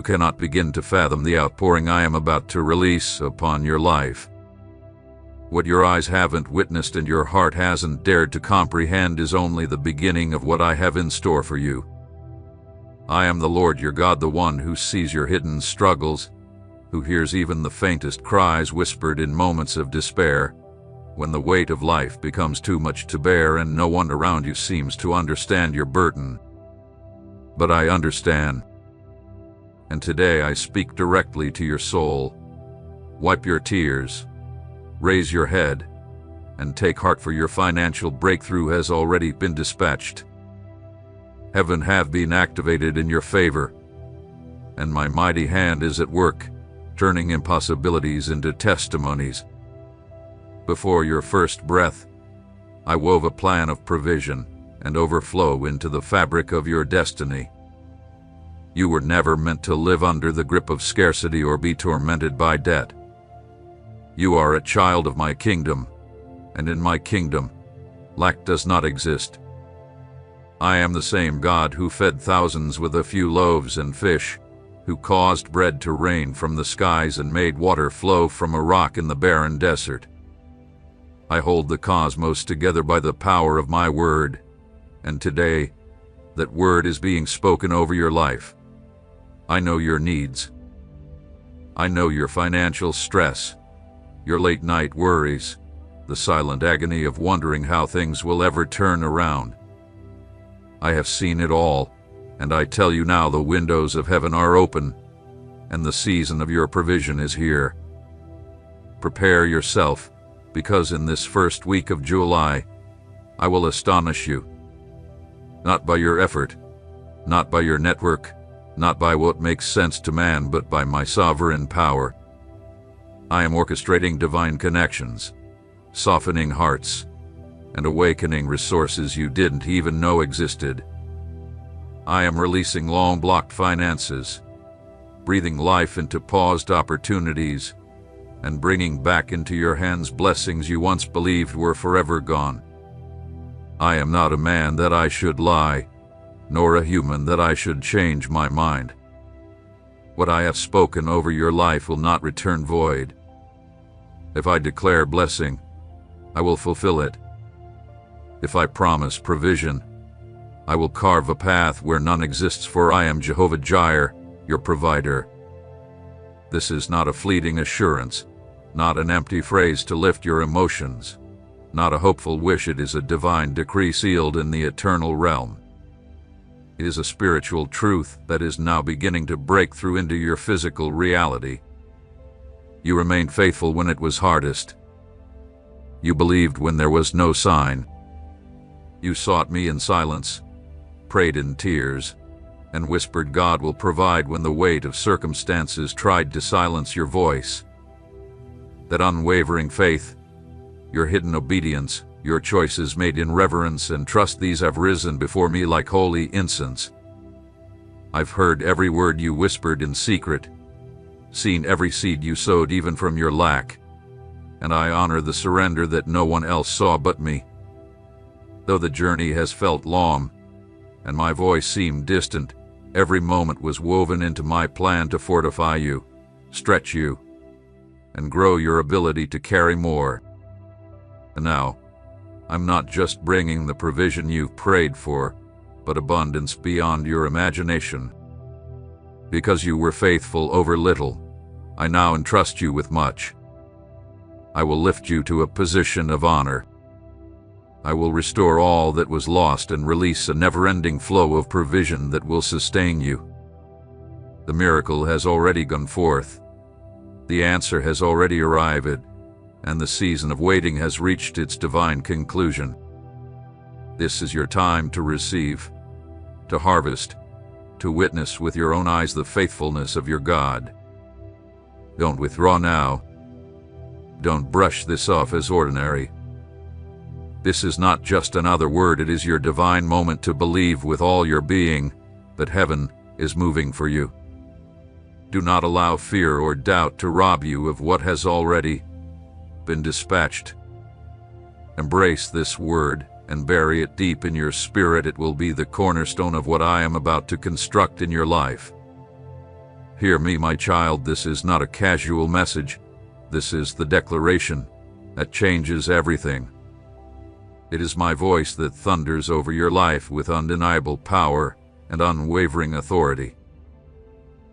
cannot begin to fathom the outpouring I am about to release upon your life. What your eyes haven't witnessed and your heart hasn't dared to comprehend is only the beginning of what I have in store for you. I am the Lord your God, the one who sees your hidden struggles, who hears even the faintest cries whispered in moments of despair, when the weight of life becomes too much to bear and no one around you seems to understand your burden. But I understand. And today I speak directly to your soul. Wipe your tears, raise your head, and take heart, for your financial breakthrough has already been dispatched. Heaven have been activated in your favor, and my mighty hand is at work, turning impossibilities into testimonies. Before your first breath, I wove a plan of provision and overflow into the fabric of your destiny. You were never meant to live under the grip of scarcity or be tormented by debt. You are a child of my kingdom, and in my kingdom, lack does not exist. I am the same God who fed thousands with a few loaves and fish, who caused bread to rain from the skies and made water flow from a rock in the barren desert. I hold the cosmos together by the power of my word, and today, that word is being spoken over your life. I know your needs. I know your financial stress, your late-night worries, the silent agony of wondering how things will ever turn around. I have seen it all, and I tell you now, the windows of heaven are open, and the season of your provision is here. Prepare yourself, because in this first week of July, I will astonish you. Not by your effort, not by your network, not by what makes sense to man, but by my sovereign power. I am orchestrating divine connections, softening hearts, and awakening resources you didn't even know existed. I am releasing long-blocked finances, breathing life into paused opportunities, and bringing back into your hands blessings you once believed were forever gone. I am not a man that I should lie, nor a human that I should change my mind. What I have spoken over your life will not return void. If I declare blessing, I will fulfill it. If I promise provision, I will carve a path where none exists, for I am Jehovah Jireh, your provider. This is not a fleeting assurance, not an empty phrase to lift your emotions, not a hopeful wish. It is a divine decree sealed in the eternal realm. It is a spiritual truth that is now beginning to break through into your physical reality. You remained faithful when it was hardest. You believed when there was no sign. You sought me in silence, prayed in tears, and whispered God will provide when the weight of circumstances tried to silence your voice. That unwavering faith, your hidden obedience, your choices made in reverence and trust, these have risen before me like holy incense. I've heard every word you whispered in secret, seen every seed you sowed even from your lack, and I honor the surrender that no one else saw but me. Though the journey has felt long, and my voice seemed distant, every moment was woven into my plan to fortify you, stretch you, and grow your ability to carry more. And now, I'm not just bringing the provision you've prayed for, but abundance beyond your imagination. Because you were faithful over little, I now entrust you with much. I will lift you to a position of honor. I will restore all that was lost and release a never-ending flow of provision that will sustain you. The miracle has already gone forth. The answer has already arrived, and the season of waiting has reached its divine conclusion. This is your time to receive, to harvest, to witness with your own eyes the faithfulness of your God. Don't withdraw now. Don't brush this off as ordinary. This is not just another word, it is your divine moment to believe with all your being that heaven is moving for you. Do not allow fear or doubt to rob you of what has already been dispatched. Embrace this word and bury it deep in your spirit. It will be the cornerstone of what I am about to construct in your life. Hear me, my child, this is not a casual message. This is the declaration that changes everything. It is my voice that thunders over your life with undeniable power and unwavering authority.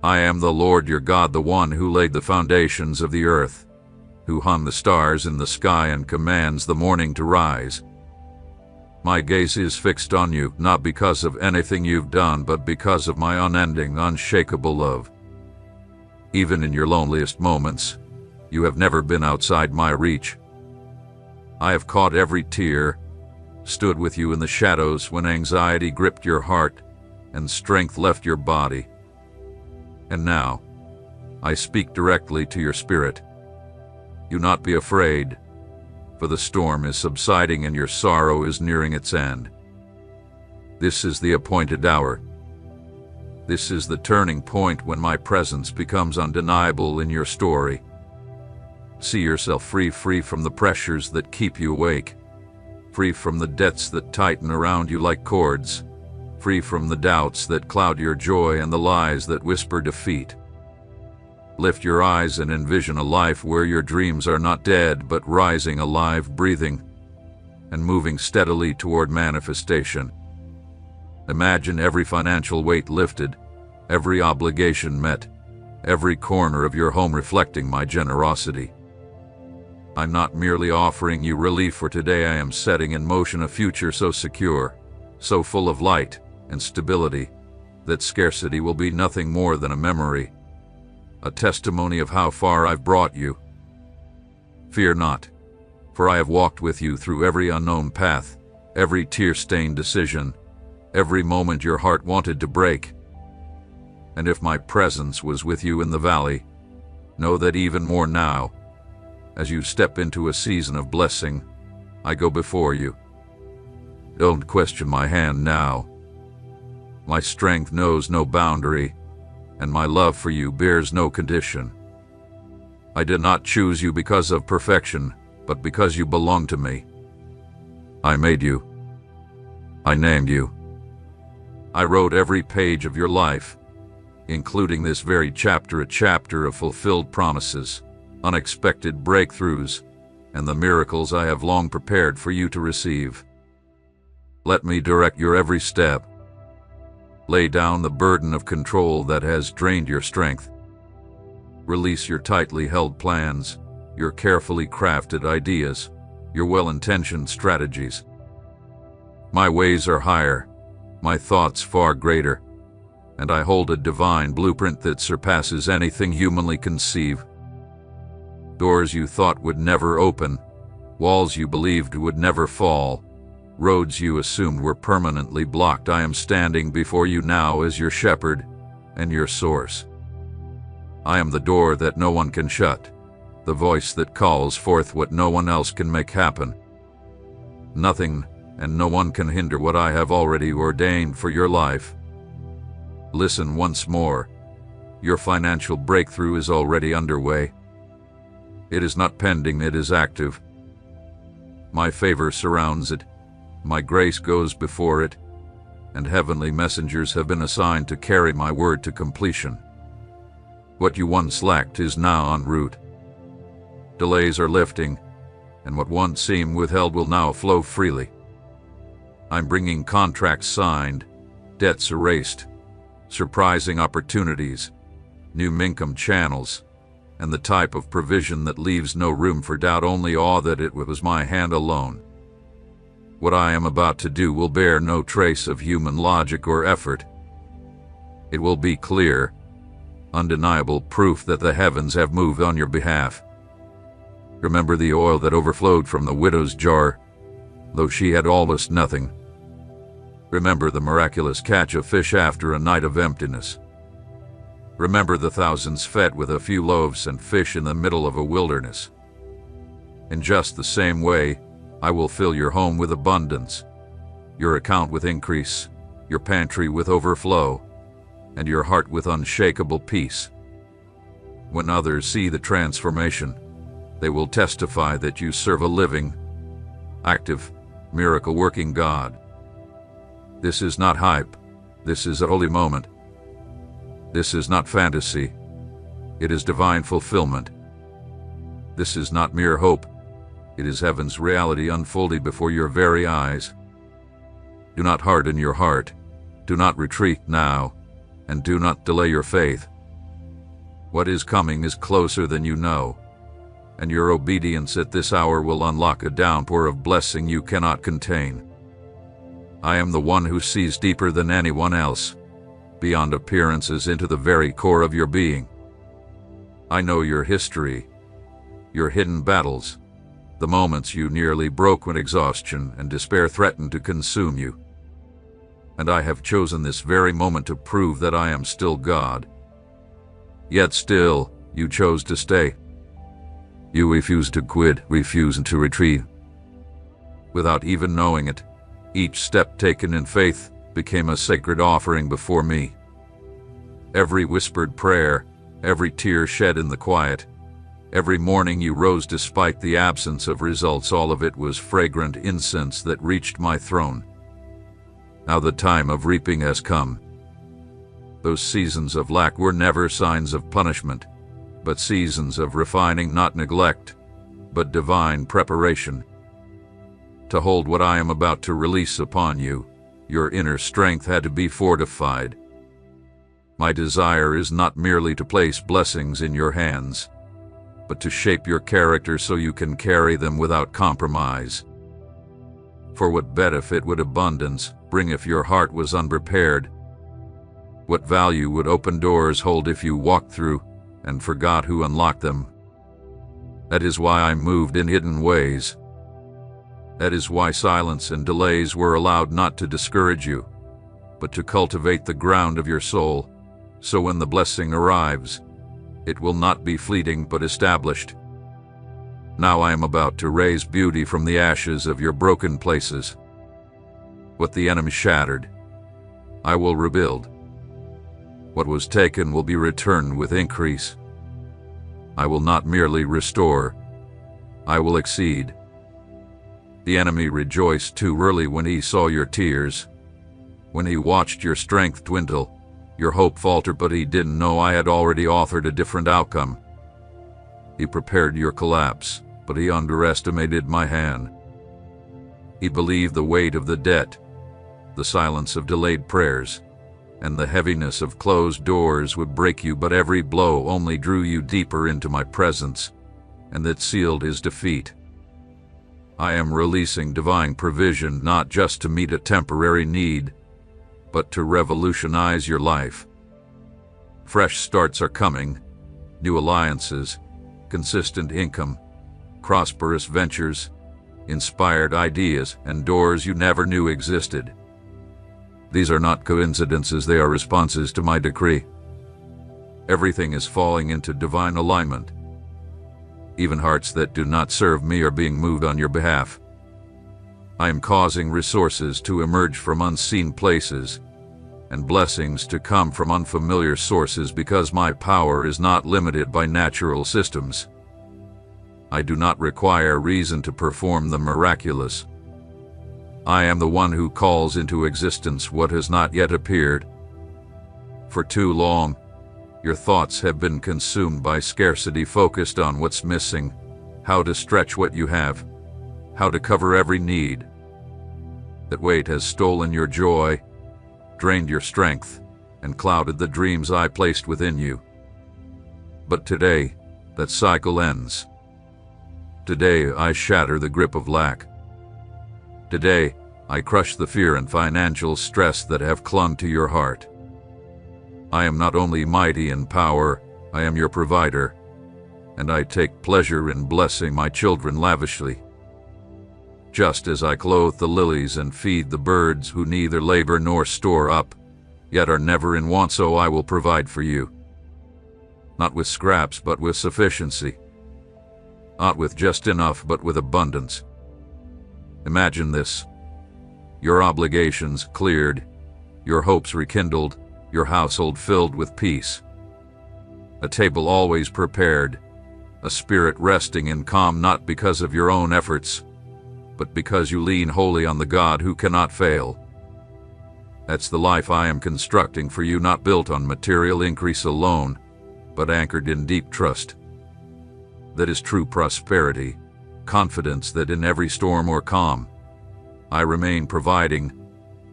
I am the Lord your God, the one who laid the foundations of the earth, who hung the stars in the sky and commands the morning to rise. My gaze is fixed on you, not because of anything you've done, but because of my unending, unshakable love. Even in your loneliest moments, you have never been outside my reach. I have caught every tear, stood with you in the shadows when anxiety gripped your heart and strength left your body. And now, I speak directly to your spirit. Do not be afraid, for the storm is subsiding and your sorrow is nearing its end. This is the appointed hour. This is the turning point when my presence becomes undeniable in your story. See yourself free from the pressures that keep you awake, free from the debts that tighten around you like cords, free from the doubts that cloud your joy and the lies that whisper defeat. Lift your eyes and envision a life where your dreams are not dead but rising, alive, breathing, and moving steadily toward manifestation. Imagine every financial weight lifted, every obligation met, every corner of your home reflecting my generosity. I'm not merely offering you relief for today, I am setting in motion a future so secure, so full of light and stability, that scarcity will be nothing more than a memory, a testimony of how far I've brought you. Fear not, for I have walked with you through every unknown path, every tear-stained decision, every moment your heart wanted to break. And if my presence was with you in the valley, know that even more now, as you step into a season of blessing, I go before you. Don't question my hand now. My strength knows no boundary, and my love for you bears no condition. I did not choose you because of perfection, but because you belong to me. I made you. I named you. I wrote every page of your life, including this very chapter, a chapter of fulfilled promises, unexpected breakthroughs, and the miracles I have long prepared for you to receive. Let me direct your every step. Lay down the burden of control that has drained your strength. Release your tightly held plans, your carefully crafted ideas, your well-intentioned strategies. My ways are higher, my thoughts far greater, and I hold a divine blueprint that surpasses anything humanly conceived. Doors you thought would never open, walls you believed would never fall, roads you assumed were permanently blocked, I am standing before you now as your shepherd and your source. I am the door that no one can shut, the voice that calls forth what no one else can make happen. Nothing and no one can hinder what I have already ordained for your life. Listen once more. Your financial breakthrough is already underway. It is not pending, it is active. My favor surrounds it. My grace goes before it, and heavenly messengers have been assigned to carry my word to completion. What you once lacked is now en route. Delays are lifting, and what once seemed withheld will now flow freely. I'm bringing contracts signed, debts erased, surprising opportunities, new income channels, and the type of provision that leaves no room for doubt, only awe that it was my hand alone. What I am about to do will bear no trace of human logic or effort. It will be clear, undeniable proof that the heavens have moved on your behalf. Remember the oil that overflowed from the widow's jar, though she had almost nothing. Remember the miraculous catch of fish after a night of emptiness. Remember the thousands fed with a few loaves and fish in the middle of a wilderness. In just the same way, I will fill your home with abundance, your account with increase, your pantry with overflow, and your heart with unshakable peace. When others see the transformation, they will testify that you serve a living, active, miracle-working God. This is not hype. This is a holy moment. This is not fantasy. It is divine fulfillment. This is not mere hope. It is heaven's reality unfolding before your very eyes. Do not harden your heart. Do not retreat now, and do not delay your faith. What is coming is closer than you know, and your obedience at this hour will unlock a downpour of blessing you cannot contain. I am the one who sees deeper than anyone else, beyond appearances into the very core of your being. I know your history, your hidden battles, the moments you nearly broke when exhaustion and despair threatened to consume you. And I have chosen this very moment to prove that I am still God. Yet still, you chose to stay. You refused to quit, refused to retreat. Without even knowing it, each step taken in faith became a sacred offering before me. Every whispered prayer, every tear shed in the quiet, every morning you rose despite the absence of results, all of it was fragrant incense that reached my throne. Now the time of reaping has come. Those seasons of lack were never signs of punishment, but seasons of refining, not neglect, but divine preparation. To hold what I am about to release upon you, your inner strength had to be fortified. My desire is not merely to place blessings in your hands, but to shape your character so you can carry them without compromise. For what benefit would abundance bring if your heart was unprepared? What value would open doors hold if you walked through and forgot who unlocked them? That is why I moved in hidden ways. That is why silence and delays were allowed, not to discourage you, but to cultivate the ground of your soul, so when the blessing arrives, it will not be fleeting but established. Now I am about to raise beauty from the ashes of your broken places. What the enemy shattered, I will rebuild. What was taken will be returned with increase. I will not merely restore, I will exceed. The enemy rejoiced too early when he saw your tears, when he watched your strength dwindle, your hope falter, but he didn't know I had already authored a different outcome. He prepared your collapse, but he underestimated my hand. He believed the weight of the debt, the silence of delayed prayers, and the heaviness of closed doors would break you, but every blow only drew you deeper into my presence, and that sealed his defeat. I am releasing divine provision not just to meet a temporary need, but to revolutionize your life. Fresh starts are coming, new alliances, consistent income, prosperous ventures, inspired ideas, and doors you never knew existed. These are not coincidences, they are responses to my decree. Everything is falling into divine alignment. Even hearts that do not serve me are being moved on your behalf. I am causing resources to emerge from unseen places and blessings to come from unfamiliar sources, because my power is not limited by natural systems. I do not require reason to perform the miraculous. I am the one who calls into existence what has not yet appeared. For too long, your thoughts have been consumed by scarcity, focused on what's missing, how to stretch what you have, how to cover every need. That weight has stolen your joy, drained your strength, and clouded the dreams I placed within you. But today, that cycle ends. Today, I shatter the grip of lack. Today, I crush the fear and financial stress that have clung to your heart. I am not only mighty in power, I am your provider, and I take pleasure in blessing my children lavishly. Just as I clothe the lilies and feed the birds who neither labor nor store up, yet are never in want, so I will provide for you. Not with scraps, but with sufficiency. Not with just enough, but with abundance. Imagine this: your obligations cleared, your hopes rekindled, your household filled with peace. A table always prepared, a spirit resting in calm, not because of your own efforts, but because you lean wholly on the God who cannot fail. That's the life I am constructing for you, not built on material increase alone, but anchored in deep trust. That is true prosperity, confidence that in every storm or calm, I remain providing,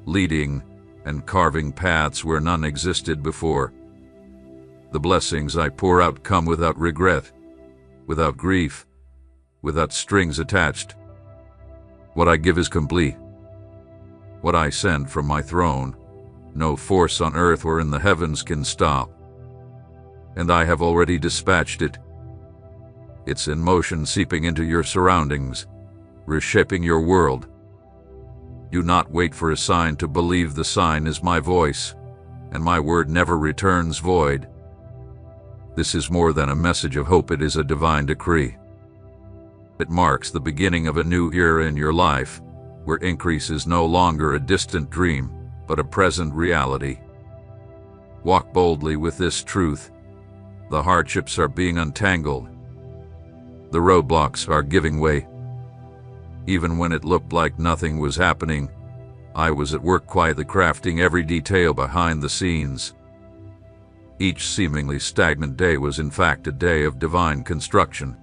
leading, and carving paths where none existed before. The blessings I pour out come without regret, without grief, without strings attached. What I give is complete. What I send from my throne, no force on earth or in the heavens can stop. And I have already dispatched it. It's in motion, seeping into your surroundings, reshaping your world. Do not wait for a sign to believe the sign is my voice, and my word never returns void. This is more than a message of hope, it is a divine decree. It marks the beginning of a new era in your life, where increase is no longer a distant dream, but a present reality. Walk boldly with this truth. The hardships are being untangled. The roadblocks are giving way. Even when it looked like nothing was happening, I was at work quietly crafting every detail behind the scenes. Each seemingly stagnant day was in fact a day of divine construction.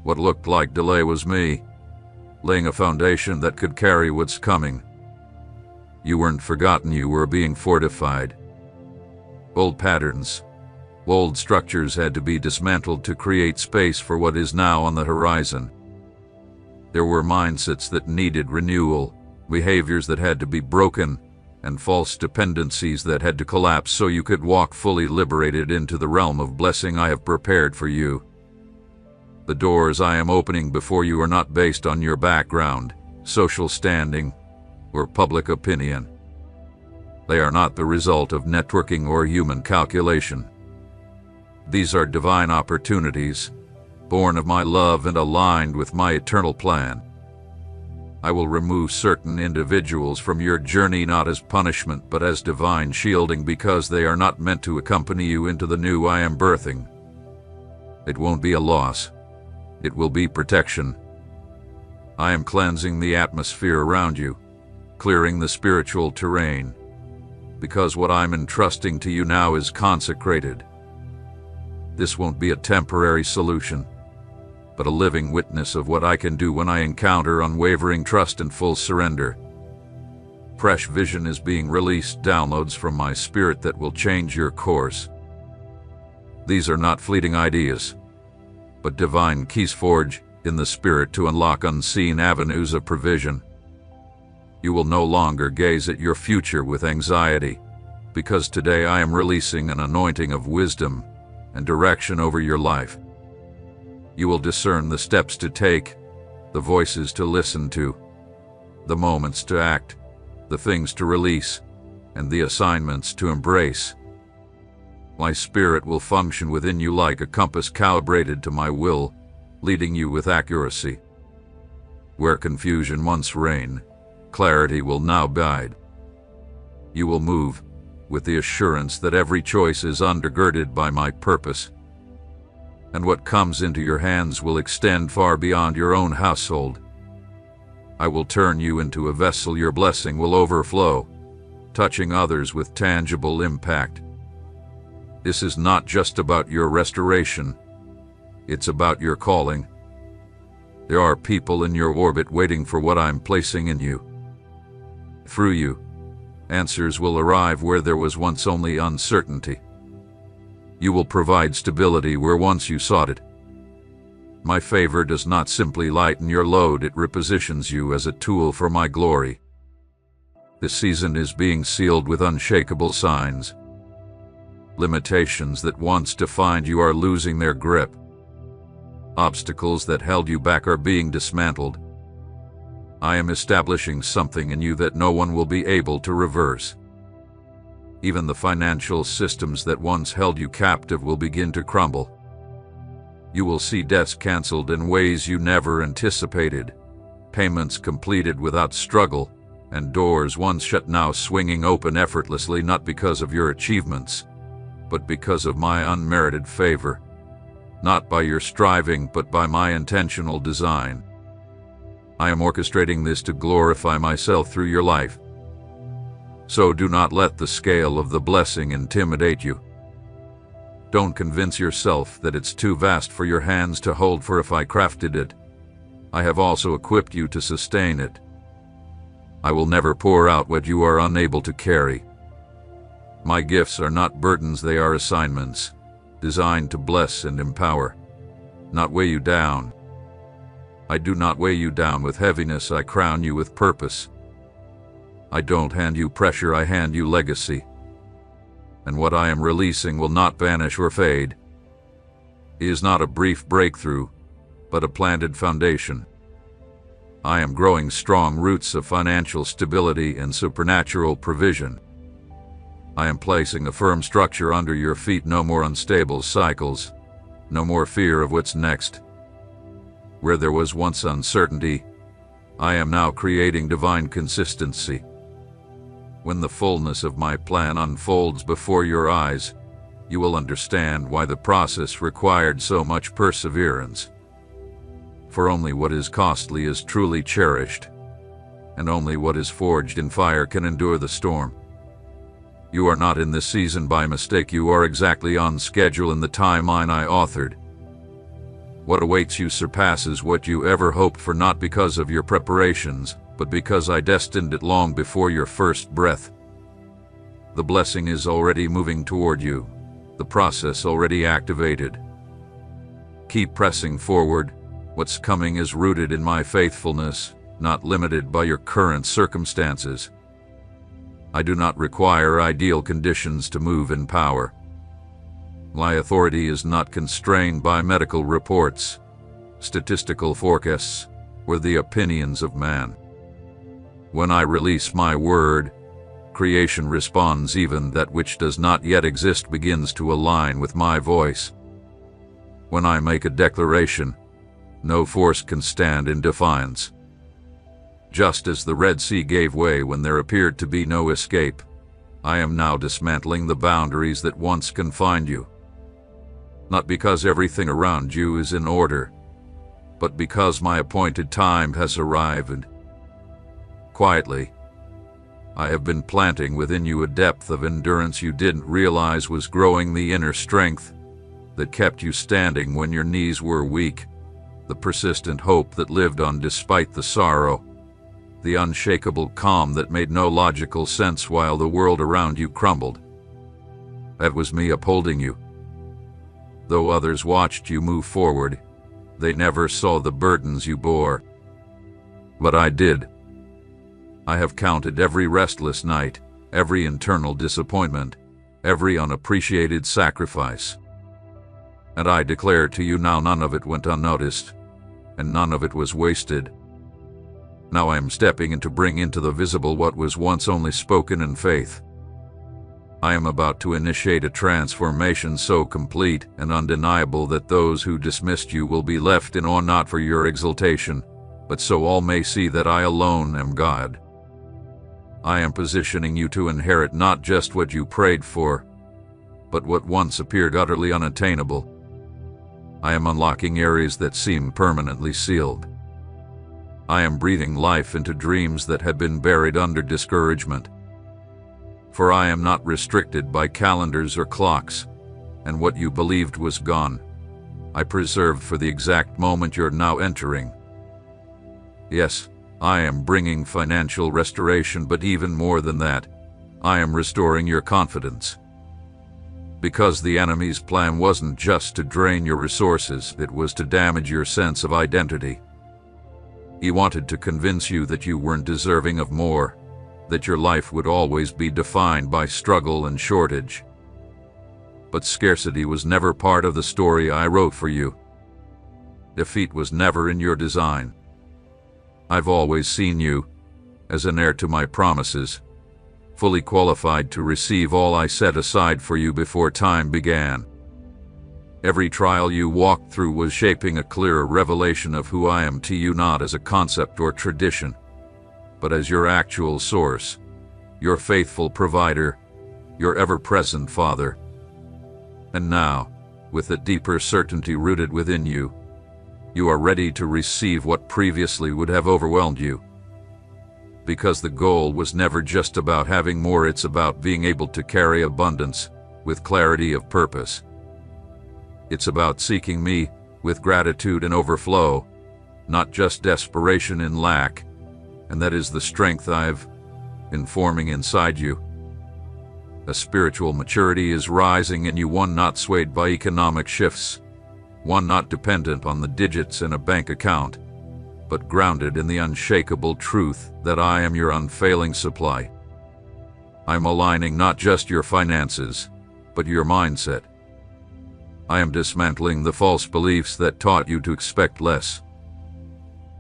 What looked like delay was me, laying a foundation that could carry what's coming. You weren't forgotten, you were being fortified. Old patterns, old structures had to be dismantled to create space for what is now on the horizon. There were mindsets that needed renewal, behaviors that had to be broken, and false dependencies that had to collapse so you could walk fully liberated into the realm of blessing I have prepared for you. The doors I am opening before you are not based on your background, social standing, or public opinion. They are not the result of networking or human calculation. These are divine opportunities, born of my love and aligned with my eternal plan. I will remove certain individuals from your journey not as punishment but as divine shielding, because they are not meant to accompany you into the new I am birthing. It won't be a loss. It will be protection. I am cleansing the atmosphere around you, clearing the spiritual terrain, because what I'm entrusting to you now is consecrated. This won't be a temporary solution, but a living witness of what I can do when I encounter unwavering trust and full surrender. Fresh vision is being released, downloads from my spirit that will change your course. These are not fleeting ideas, but divine keys forged in the spirit to unlock unseen avenues of provision. You will no longer gaze at your future with anxiety, because today I am releasing an anointing of wisdom and direction over your life. You will discern the steps to take, the voices to listen to, the moments to act, the things to release, and the assignments to embrace. My spirit will function within you like a compass calibrated to my will, leading you with accuracy. Where confusion once reigned, clarity will now guide. You will move with the assurance that every choice is undergirded by my purpose, and what comes into your hands will extend far beyond your own household. I will turn you into a vessel your blessing will overflow, touching others with tangible impact. This is not just about your restoration, it's about your calling. There are people in your orbit waiting for what I'm placing in you. Through you, answers will arrive where there was once only uncertainty. You will provide stability where once you sought it. My favor does not simply lighten your load, it repositions you as a tool for my glory. This season is being sealed with unshakable signs. Limitations that once defined you are losing their grip. Obstacles that held you back are being dismantled. I am establishing something in you that no one will be able to reverse. Even the financial systems that once held you captive will begin to crumble. You will see debts canceled in ways you never anticipated, payments completed without struggle, and doors once shut now swinging open effortlessly, not because of your achievements, but because of my unmerited favor. Not by your striving, but by my intentional design. I am orchestrating this to glorify myself through your life. So do not let the scale of the blessing intimidate you. Don't convince yourself that it's too vast for your hands to hold, for if I crafted it, I have also equipped you to sustain it. I will never pour out what you are unable to carry. My gifts are not burdens, they are assignments, designed to bless and empower, not weigh you down. I do not weigh you down with heaviness, I crown you with purpose. I don't hand you pressure, I hand you legacy. And what I am releasing will not vanish or fade. It is not a brief breakthrough, but a planted foundation. I am growing strong roots of financial stability and supernatural provision. I am placing a firm structure under your feet, no more unstable cycles, no more fear of what's next. Where there was once uncertainty, I am now creating divine consistency. When the fullness of my plan unfolds before your eyes, you will understand why the process required so much perseverance. For only what is costly is truly cherished, and only what is forged in fire can endure the storm. You are not in this season by mistake, you are exactly on schedule in the timeline I authored. What awaits you surpasses what you ever hoped for, not because of your preparations, but because I destined it long before your first breath. The blessing is already moving toward you, the process already activated. Keep pressing forward. What's coming is rooted in my faithfulness, not limited by your current circumstances. I do not require ideal conditions to move in power. My authority is not constrained by medical reports, statistical forecasts, or the opinions of man. When I release my word, creation responds. Even that which does not yet exist begins to align with my voice. When I make a declaration, no force can stand in defiance. Just as the Red Sea gave way when there appeared to be no escape, I am now dismantling the boundaries that once confined you. Not because everything around you is in order, but because my appointed time has arrived. Quietly, I have been planting within you a depth of endurance you didn't realize was growing, the inner strength that kept you standing when your knees were weak, the persistent hope that lived on despite the sorrow, the unshakable calm that made no logical sense while the world around you crumbled. That was me upholding you. Though others watched you move forward, they never saw the burdens you bore. But I did. I have counted every restless night, every internal disappointment, every unappreciated sacrifice. And I declare to you now, none of it went unnoticed, and none of it was wasted. Now I am stepping in to bring into the visible what was once only spoken in faith. I am about to initiate a transformation so complete and undeniable that those who dismissed you will be left in awe, not for your exaltation, but so all may see that I alone am God. I am positioning you to inherit not just what you prayed for, but what once appeared utterly unattainable. I am unlocking areas that seem permanently sealed. I am breathing life into dreams that had been buried under discouragement. For I am not restricted by calendars or clocks, and what you believed was gone, I preserved for the exact moment you're now entering. Yes, I am bringing financial restoration, but even more than that, I am restoring your confidence. Because the enemy's plan wasn't just to drain your resources, it was to damage your sense of identity. He wanted to convince you that you weren't deserving of more, that your life would always be defined by struggle and shortage. But scarcity was never part of the story I wrote for you. Defeat was never in your design. I've always seen you as an heir to my promises, fully qualified to receive all I set aside for you before time began. Every trial you walked through was shaping a clearer revelation of who I am to you, not as a concept or tradition, but as your actual source, your faithful provider, your ever-present Father. And now, with a deeper certainty rooted within you, you are ready to receive what previously would have overwhelmed you. Because the goal was never just about having more, it's about being able to carry abundance with clarity of purpose. It's about seeking me with gratitude and overflow, not just desperation in lack, and that is the strength I've been forming inside you. A spiritual maturity is rising in you, one not swayed by economic shifts, one not dependent on the digits in a bank account, but grounded in the unshakable truth that I am your unfailing supply. I'm aligning not just your finances, but your mindset. I am dismantling the false beliefs that taught you to expect less.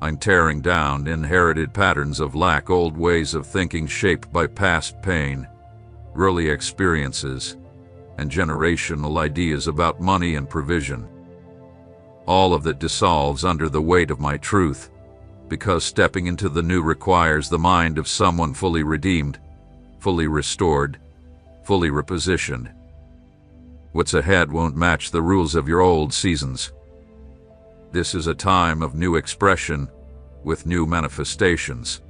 I'm tearing down inherited patterns of lack, old ways of thinking shaped by past pain, early experiences, and generational ideas about money and provision. All of that dissolves under the weight of my truth, because stepping into the new requires the mind of someone fully redeemed, fully restored, fully repositioned. What's ahead won't match the rules of your old seasons. This is a time of new expression, with new manifestations.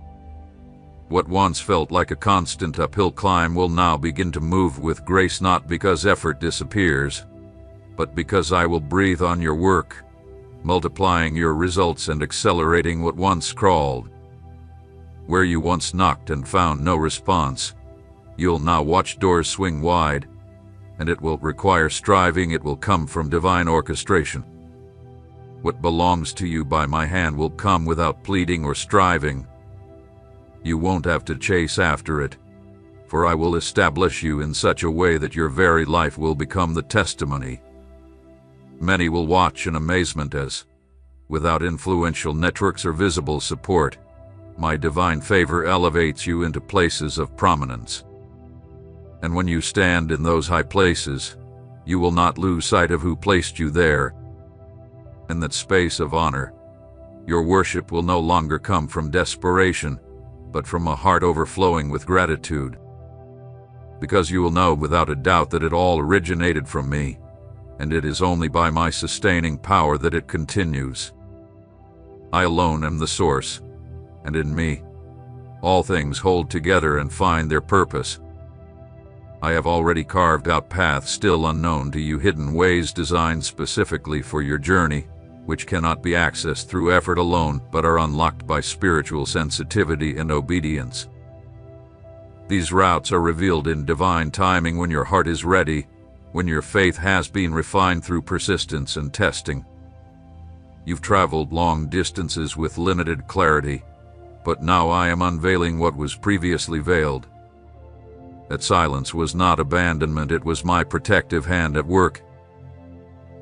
What once felt like a constant uphill climb will now begin to move with grace, not because effort disappears, but because I will breathe on your work, multiplying your results and accelerating what once crawled. Where you once knocked and found no response, you'll now watch doors swing wide, and it will require striving. It will come from divine orchestration. What belongs to you by my hand will come without pleading or striving. You won't have to chase after it, for I will establish you in such a way that your very life will become the testimony. Many will watch in amazement as, without influential networks or visible support, my divine favor elevates you into places of prominence. And when you stand in those high places, you will not lose sight of who placed you there. In that space of honor, your worship will no longer come from desperation, but from a heart overflowing with gratitude. Because you will know without a doubt that it all originated from me, and it is only by my sustaining power that it continues. I alone am the source, and in me, all things hold together and find their purpose. I have already carved out paths still unknown to you, hidden ways designed specifically for your journey, which cannot be accessed through effort alone, but are unlocked by spiritual sensitivity and obedience. These routes are revealed in divine timing when your heart is ready, when your faith has been refined through persistence and testing. You've traveled long distances with limited clarity, but now I am unveiling what was previously veiled. That silence was not abandonment, it was my protective hand at work.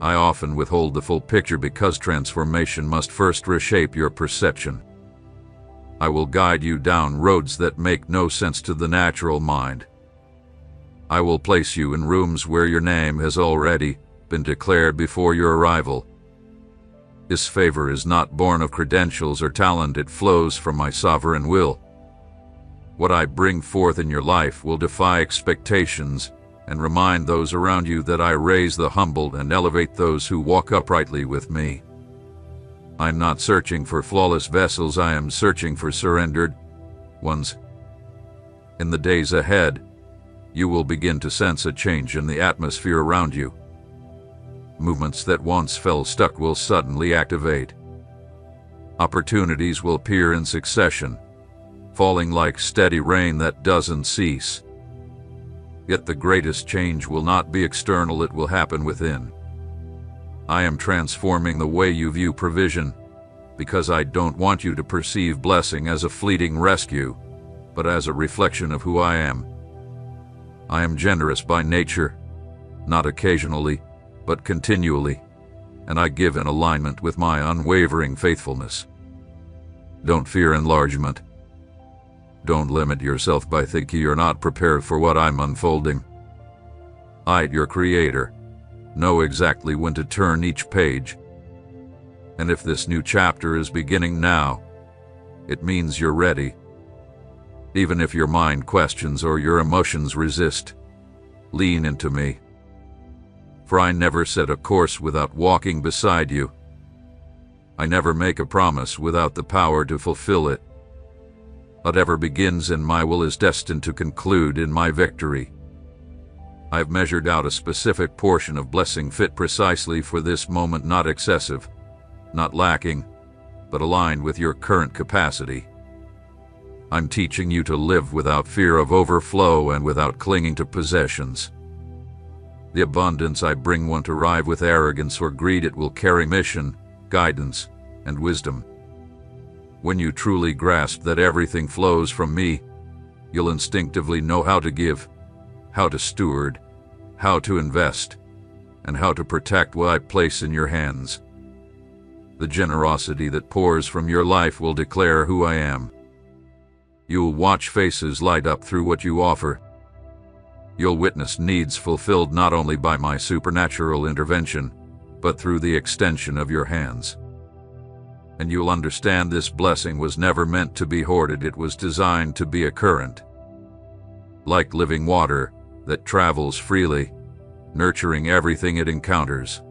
I often withhold the full picture because transformation must first reshape your perception. I will guide you down roads that make no sense to the natural mind. I will place you in rooms where your name has already been declared before your arrival. This favor is not born of credentials or talent, it flows from my sovereign will. What I bring forth in your life will defy expectations and remind those around you that I raise the humbled and elevate those who walk uprightly with me. I'm not searching for flawless vessels, I am searching for surrendered ones. In the days ahead, you will begin to sense a change in the atmosphere around you. Movements that once fell stuck will suddenly activate. Opportunities will appear in succession, falling like steady rain that doesn't cease. Yet the greatest change will not be external, it will happen within. I am transforming the way you view provision, because I don't want you to perceive blessing as a fleeting rescue, but as a reflection of who I am. I am generous by nature, not occasionally, but continually, and I give in alignment with my unwavering faithfulness. Don't fear enlargement. Don't limit yourself by thinking you're not prepared for what I'm unfolding. I, your Creator, know exactly when to turn each page. And if this new chapter is beginning now, it means you're ready. Even if your mind questions or your emotions resist, lean into me. For I never set a course without walking beside you. I never make a promise without the power to fulfill it. Whatever begins in my will is destined to conclude in my victory. I have measured out a specific portion of blessing fit precisely for this moment, not excessive, not lacking, but aligned with your current capacity. I'm teaching you to live without fear of overflow and without clinging to possessions. The abundance I bring won't arrive with arrogance or greed. It will carry mission, guidance, and wisdom. When you truly grasp that everything flows from me, you'll instinctively know how to give, how to steward, how to invest, and how to protect what I place in your hands. The generosity that pours from your life will declare who I am. You'll watch faces light up through what you offer. You'll witness needs fulfilled not only by my supernatural intervention, but through the extension of your hands. And you'll understand this blessing was never meant to be hoarded. It was designed to be a current, like living water that travels freely, nurturing everything it encounters.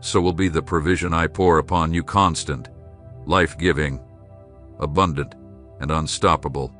So will be the provision I pour upon you, constant, life-giving, abundant, and unstoppable.